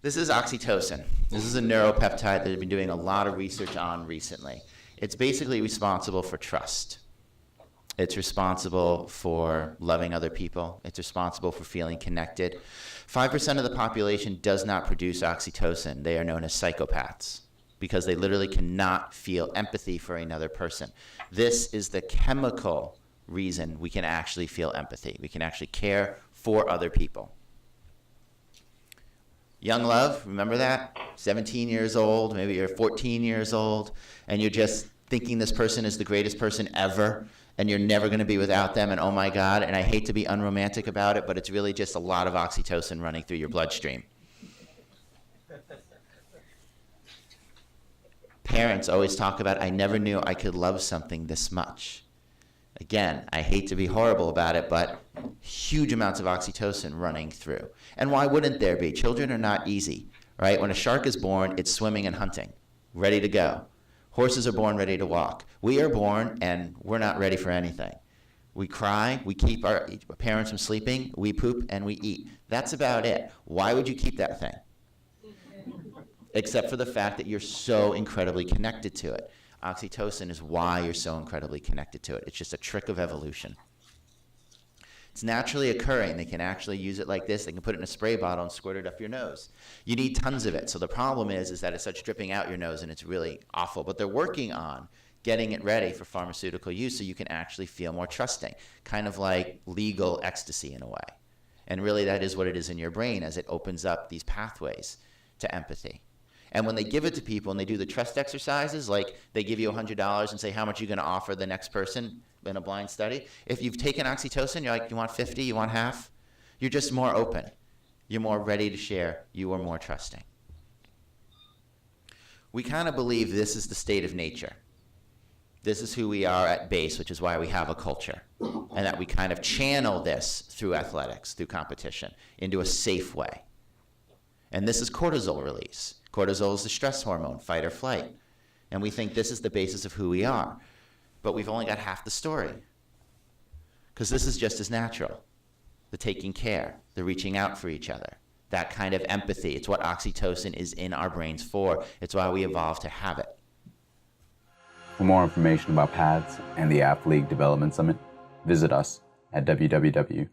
This is oxytocin. This is a neuropeptide that I've been doing a lot of research on recently. It's basically responsible for trust. It's responsible for loving other people. It's responsible for feeling connected. 5% of the population does not produce oxytocin. They are known as psychopaths because they literally cannot feel empathy for another person. This is the chemical reason we can actually feel empathy. We can actually care for other people. Young love, remember that? 17 years old, maybe you're 14 years old, and you're just thinking this person is the greatest person ever, and you're never going to be without them, and oh my God, and I hate to be unromantic about it, but it's really just a lot of oxytocin running through your bloodstream. Parents always talk about, I never knew I could love something this much. Again, I hate to be horrible about it, but huge amounts of oxytocin running through. And why wouldn't there be? Children are not easy, right? When a shark is born, it's swimming and hunting, ready to go. Horses are born ready to walk. We are born and we're not ready for anything. We cry, we keep our parents from sleeping, we poop, and we eat. That's about it. Why would you keep that thing? Except for the fact that you're so incredibly connected to it. Oxytocin is why you're so incredibly connected to it. It's just a trick of evolution. It's naturally occurring. They can actually use it like this. They can put it in a spray bottle and squirt it up your nose. You need tons of it. So the problem is that it starts dripping out your nose and it's really awful. But they're working on getting it ready for pharmaceutical use so you can actually feel more trusting, kind of like legal ecstasy in a way. And really that is what it is in your brain as it opens up these pathways to empathy. And when they give it to people and they do the trust exercises, like they give you $100 and say how much you're going to offer the next person in a blind study, if you've taken oxytocin, you're like, you want 50, you want half? You're just more open. You're more ready to share. You are more trusting. We kind of believe this is the state of nature. This is who we are at base, which is why we have a culture. And that we kind of channel this through athletics, through competition, into a safe way. And this is cortisol release. Cortisol is the stress hormone, fight or flight. And we think this is the basis of who we are. But we've only got half the story. Because this is just as natural. The taking care, the reaching out for each other, that kind of empathy. It's what oxytocin is in our brains for. It's why we evolved to have it. For more information about PADS and the Athlete Development Summit, visit us at www.pads.org.